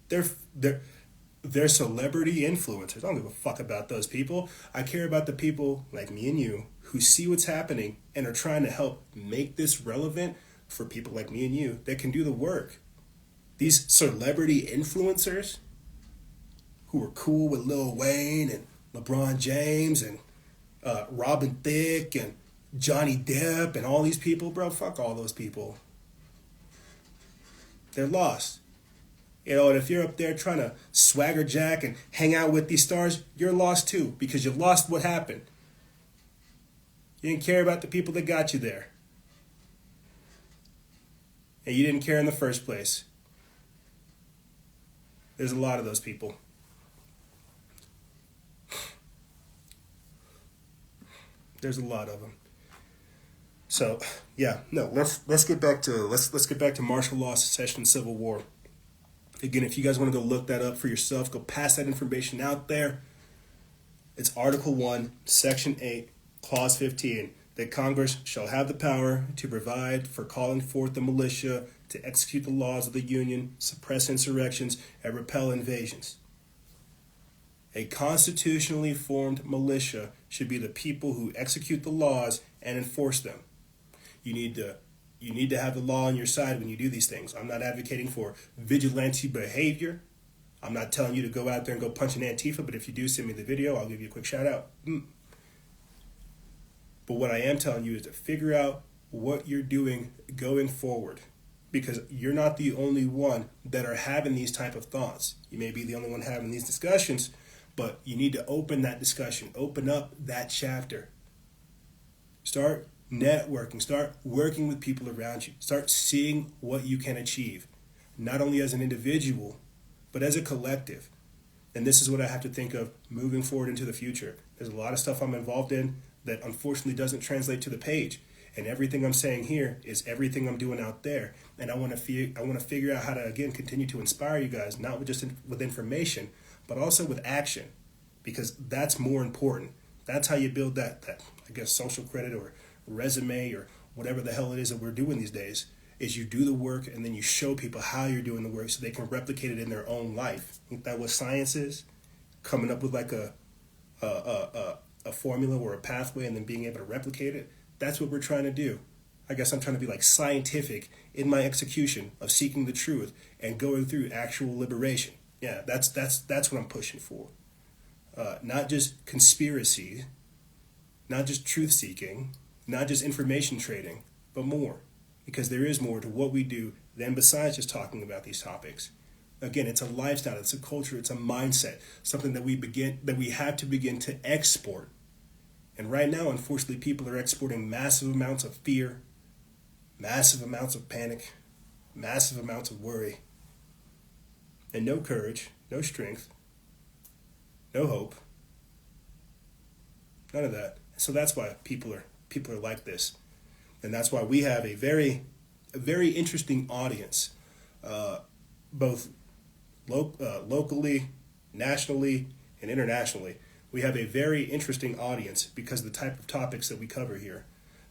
[SPEAKER 1] They're celebrity influencers. I don't give a fuck about those people. I care about the people like me and you who see what's happening and are trying to help make this relevant for people like me and you that can do the work. These celebrity influencers who are cool with Lil Wayne and LeBron James and Robin Thicke and Johnny Depp and all these people, bro, fuck all those people. They're lost. You know, and if you're up there trying to swagger jack and hang out with these stars, you're lost too, because you've lost what happened. You didn't care about the people that got you there. And you didn't care in the first place. There's a lot of those people. There's a lot of them. So, yeah, no, let's get back to martial law, secession, civil war. Again, if you guys want to go look that up for yourself, go pass that information out there. It's Article 1, Section 8, Clause 15, that Congress shall have the power to provide for calling forth the militia to execute the laws of the Union, suppress insurrections, and repel invasions. A constitutionally formed militia should be the people who execute the laws and enforce them. You need to have the law on your side when you do these things. I'm not advocating for vigilante behavior. I'm not telling you to go out there and go punch an Antifa, but if you do send me the video, I'll give you a quick shout out. But what I am telling you is to figure out what you're doing going forward, because you're not the only one that are having these type of thoughts. You may be the only one having these discussions, but you need to open that discussion, open up that chapter. Start networking, start working with people around you, start seeing what you can achieve, not only as an individual, but as a collective. And this is what I have to think of moving forward into the future. There's a lot of stuff I'm involved in that unfortunately doesn't translate to the page. And everything I'm saying here is everything I'm doing out there. And I want to figure out how to, again, continue to inspire you guys, not with information, but also with action, because that's more important. That's how you build that I guess, social credit or resume or whatever the hell it is that we're doing these days, is you do the work and then you show people how you're doing the work so they can replicate it in their own life. Isn't that what science is? Coming up with like a formula or a pathway and then being able to replicate it. That's what we're trying to do. I guess I'm trying to be like scientific in my execution of seeking the truth and going through actual liberation. Yeah, that's what I'm pushing for. Not just conspiracy, not just truth seeking, not just information trading, but more. Because there is more to what we do than besides just talking about these topics. Again, it's a lifestyle, it's a culture, it's a mindset, something that we have to begin to export. And right now, unfortunately, people are exporting massive amounts of fear, massive amounts of panic, massive amounts of worry, and no courage, no strength, no hope, none of that. So that's why people are like this, and that's why we have a very interesting audience, both locally, nationally, and internationally. We have a very interesting audience because of the type of topics that we cover here.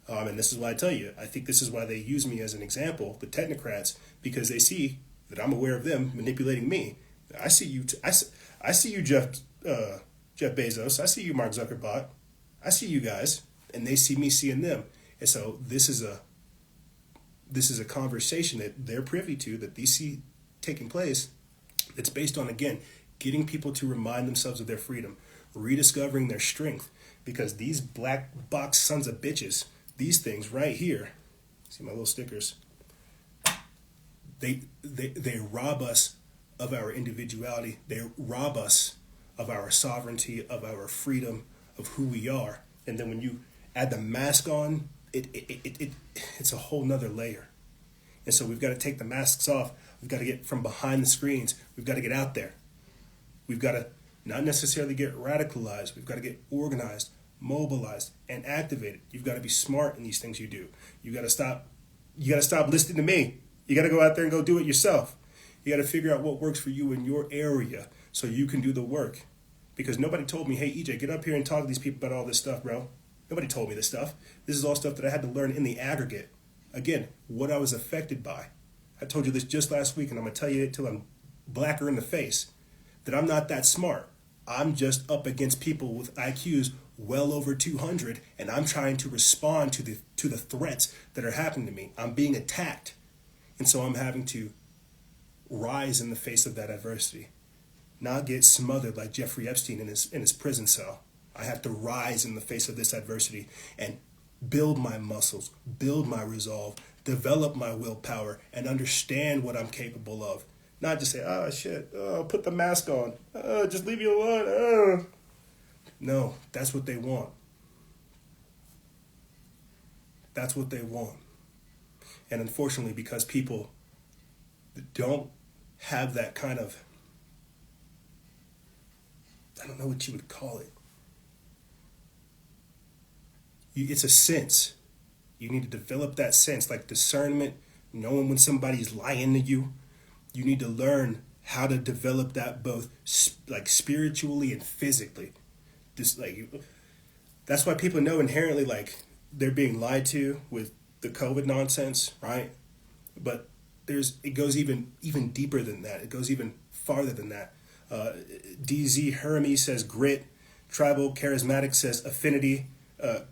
[SPEAKER 1] And this is why I tell you, I think this is why they use me as an example, the technocrats, because they see that I'm aware of them manipulating me. I see you, I see you, Jeff Bezos. I see you, Mark Zuckerberg. I see you guys, and they see me seeing them. And so this is a conversation that they're privy to, that they see taking place. It's based on, again, getting people to remind themselves of their freedom, rediscovering their strength, because these black box sons of bitches, these things right here, see my little stickers, they rob us of our individuality. They rob us of our sovereignty, of our freedom, of who we are. And then when you add the mask on, it's a whole nother layer. And so we've got to take the masks off. We've got to get from behind the screens. We've got to get out there. We've got to not necessarily get radicalized. We've got to get organized, mobilized, and activated. You've got to be smart in these things you do. You got to stop listening to me. You got to go out there and go do it yourself. You got to figure out what works for you in your area so you can do the work. Because nobody told me, hey, EJ, get up here and talk to these people about all this stuff, bro. Nobody told me this stuff. This is all stuff that I had to learn in the aggregate. Again, what I was affected by. I told you this just last week, and I'm going to tell you it till I'm blacker in the face, that I'm not that smart. I'm just up against people with IQs well over 200, and I'm trying to respond to the threats that are happening to me. I'm being attacked, and so I'm having to rise in the face of that adversity, not get smothered like Jeffrey Epstein in his prison cell. I have to rise in the face of this adversity and build my muscles, build my resolve, develop my willpower, and understand what I'm capable of. Not just say, oh, shit, put the mask on, just leave me alone. No, that's what they want. That's what they want. And unfortunately, because people don't have that kind of, I don't know what you would call it. it's a sense. You need to develop that sense, like discernment, knowing when somebody's lying to you. You need to learn how to develop that both like spiritually and physically. Just like that's why people know inherently like they're being lied to with the COVID nonsense, right? But it goes even deeper than that. It goes even farther than that. DZ Hermes says grit. Tribal Charismatic says affinity.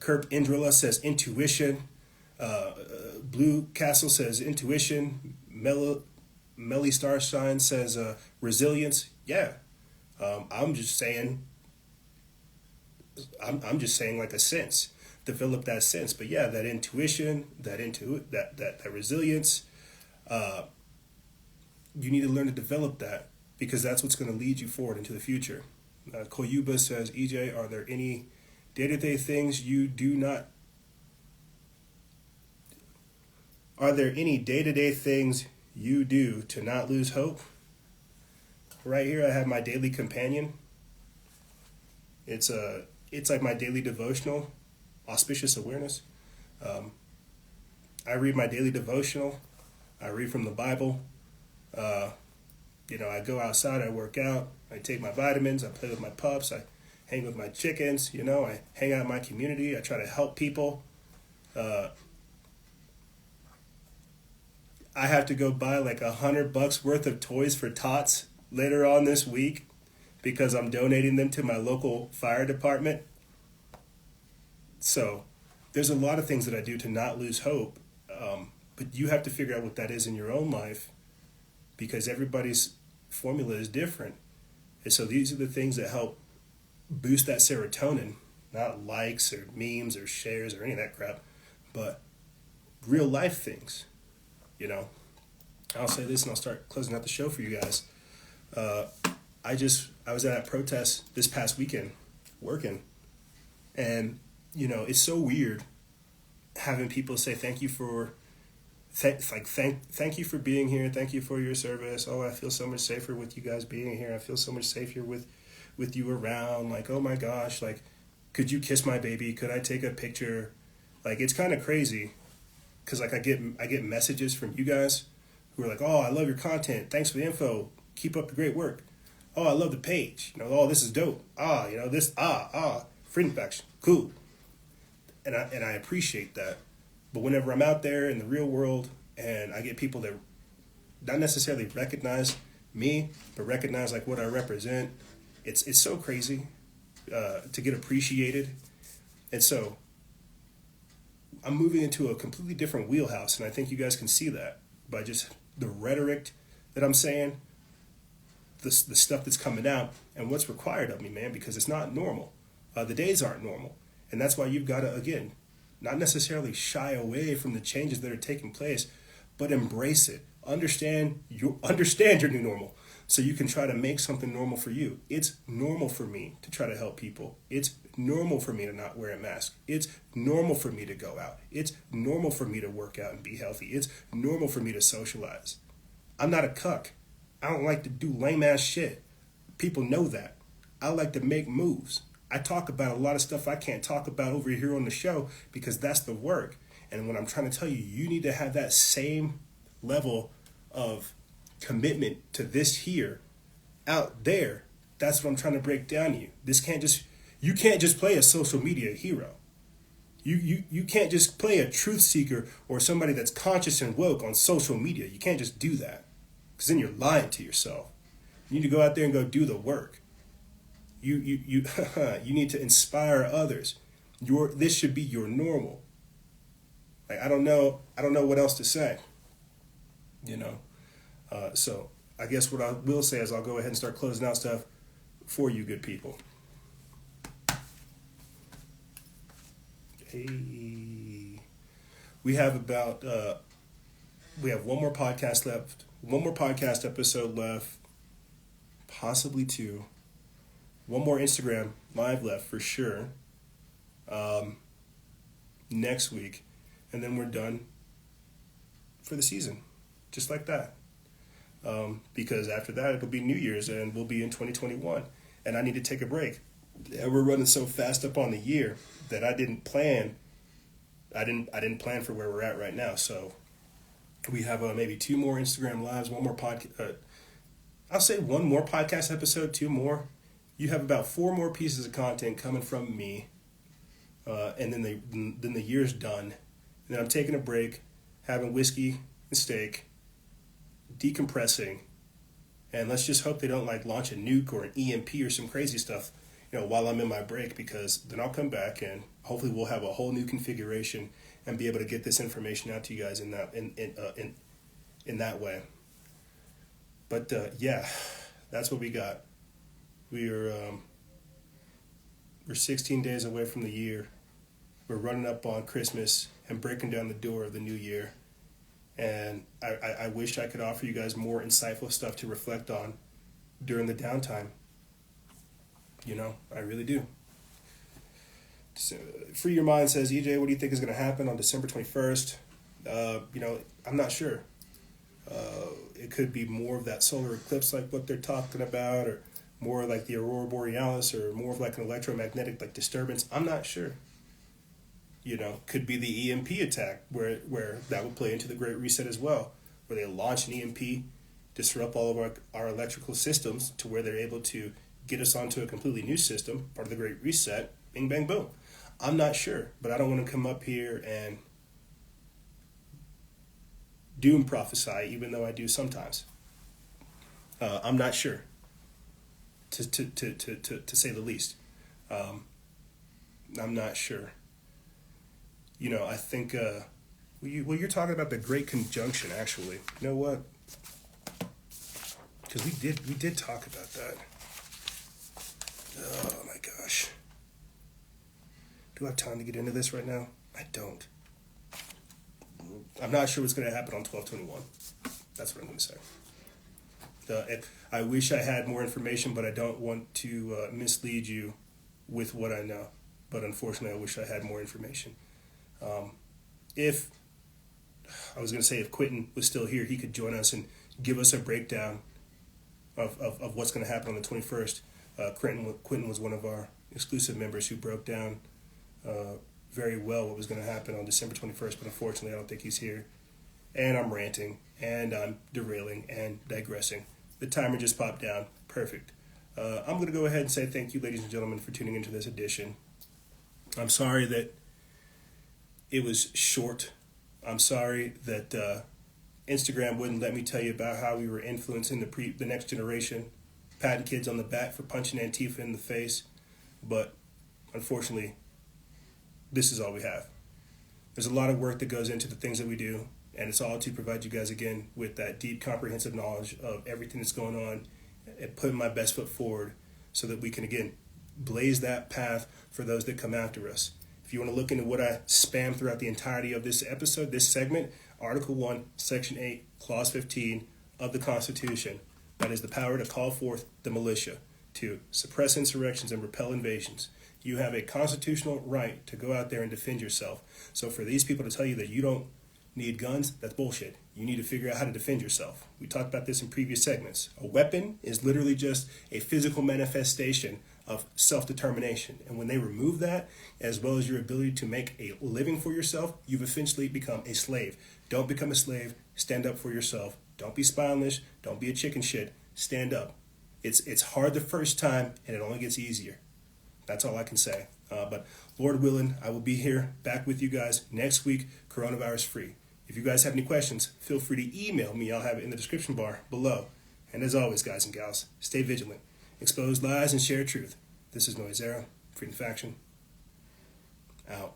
[SPEAKER 1] Kerp Indrila says intuition. Blue Castle says intuition. Melly Starshine says resilience. Yeah, I'm just saying like a sense. Develop that sense, but yeah, that intuition, that resilience. You need to learn to develop that because that's what's going to lead you forward into the future. Koyuba says, EJ, are there any day-to-day things you do not? Are there any day-to-day things you do to not lose hope? Right here, I have my daily companion. It's like my daily devotional, auspicious awareness. I read my daily devotional. I read from the Bible. I go outside, I work out, I take my vitamins, I play with my pups, I hang with my chickens, I hang out in my community, I try to help people. I have to go buy like $100 worth of toys for tots later on this week because I'm donating them to my local fire department. So there's a lot of things that I do to not lose hope, but you have to figure out what that is in your own life because everybody's formula is different. And so these are the things that help boost that serotonin, not likes or memes or shares or any of that crap, but real life things. I'll say this and I'll start closing out the show for you guys. I was at a protest this past weekend working, and it's so weird having people say thank you for thank you for being here, thank you for your service. Oh, I feel so much safer with you guys being here. I feel so much safer with you around. Like, oh my gosh, like, could you kiss my baby? Could I take a picture? Like, it's kind of crazy because like I get messages from you guys who are like, oh, I love your content. Thanks for the info. Keep up the great work. Oh, I love the page. Oh, this is dope. Freedom Faction. Cool. And I appreciate that. But whenever I'm out there in the real world and I get people that not necessarily recognize me, but recognize like what I represent, it's so crazy to get appreciated. And so I'm moving into a completely different wheelhouse, and I think you guys can see that by just the rhetoric that I'm saying, the stuff that's coming out, and what's required of me, man, because it's not normal. The days aren't normal. And that's why you've got to, again, not necessarily shy away from the changes that are taking place, but embrace it. Understand your new normal so you can try to make something normal for you. It's normal for me to try to help people. It's normal for me to not wear a mask. It's normal for me to go out. It's normal for me to work out and be healthy. It's normal for me to socialize. I'm not a cuck. I don't like to do lame ass shit. People know that. I like to make moves. I talk about a lot of stuff I can't talk about over here on the show because that's the work. And when I'm trying to tell you, you need to have that same level of commitment to this here out there. That's what I'm trying to break down to you. You can't just play a social media hero. You can't just play a truth seeker or somebody that's conscious and woke on social media. You can't just do that because then you're lying to yourself. You need to go out there and go do the work. You need to inspire others. This should be your normal. Like I don't know what else to say. So I guess what I will say is I'll go ahead and start closing out stuff for you good people. Hey, we have one more podcast left, one more podcast episode left, possibly two. One more Instagram live left for sure next week. And then we're done for the season. Just like that. Because after that, it'll be New Year's and we'll be in 2021. And I need to take a break. And we're running so fast up on the year that I didn't plan I didn't plan for where we're at right now. So we have maybe 2 more Instagram lives, one more podcast. I'll say 1 more podcast episode, 2 more. You have about 4 more pieces of content coming from me, and then the year's done. And then I'm taking a break, having whiskey and steak, decompressing, and let's just hope they don't like launch a nuke or an EMP or some crazy stuff, while I'm in my break, because then I'll come back and hopefully we'll have a whole new configuration and be able to get this information out to you guys in that way. But yeah, that's what we got. We're 16 days away from the year. We're running up on Christmas and breaking down the door of the new year. And I wish I could offer you guys more insightful stuff to reflect on during the downtime. I really do. So, Free Your Mind says, EJ, what do you think is going to happen on December 21st? I'm not sure. It could be more of that solar eclipse like what they're talking about, or more like the aurora borealis, or more of like an electromagnetic like disturbance. I'm not sure. Could be the EMP attack where that would play into the Great Reset as well, where they launch an EMP, disrupt all of our electrical systems to where they're able to get us onto a completely new system, part of the Great Reset, bing, bang, boom. I'm not sure, but I don't want to come up here and doom prophesy, even though I do sometimes. I'm not sure, to say the least. I'm not sure. I think, you're talking about the Great Conjunction, actually. You know what? Because we did talk about that. Oh my gosh. Do I have time to get into this right now? I don't. I'm not sure what's going to happen on 12/21. That's what I'm going to say. I wish I had more information, but I don't want to mislead you with what I know. But unfortunately, I wish I had more information. If Quentin was still here, he could join us and give us a breakdown of what's going to happen on the 21st. Quentin was one of our exclusive members who broke down very well what was going to happen on December 21st, but unfortunately I don't think he's here. And I'm ranting, and I'm derailing and digressing. The timer just popped down. Perfect. I'm going to go ahead and say thank you, ladies and gentlemen, for tuning into this edition. I'm sorry that it was short. I'm sorry that Instagram wouldn't let me tell you about how we were influencing the next generation, patting kids on the back for punching Antifa in the face. But unfortunately, this is all we have. There's a lot of work that goes into the things that we do, and it's all to provide you guys, again, with that deep, comprehensive knowledge of everything that's going on and putting my best foot forward so that we can, again, blaze that path for those that come after us. If you want to look into what I spam throughout the entirety of this episode, this segment, Article 1, Section 8, Clause 15 of the Constitution, that is the power to call forth the militia, to suppress insurrections and repel invasions. You have a constitutional right to go out there and defend yourself. So for these people to tell you that you don't need guns, that's bullshit. You need to figure out how to defend yourself. We talked about this in previous segments. A weapon is literally just a physical manifestation of self-determination. And when they remove that, as well as your ability to make a living for yourself, you've essentially become a slave. Don't become a slave. Stand up for yourself. Don't be spineless. Don't be a chicken shit. Stand up. It's hard the first time, and it only gets easier. That's all I can say. But Lord willing, I will be here back with you guys next week, coronavirus free. If you guys have any questions, feel free to email me. I'll have it in the description bar below. And as always, guys and gals, stay vigilant. Expose lies and share truth. This is Noisera, Freedom Faction. Out.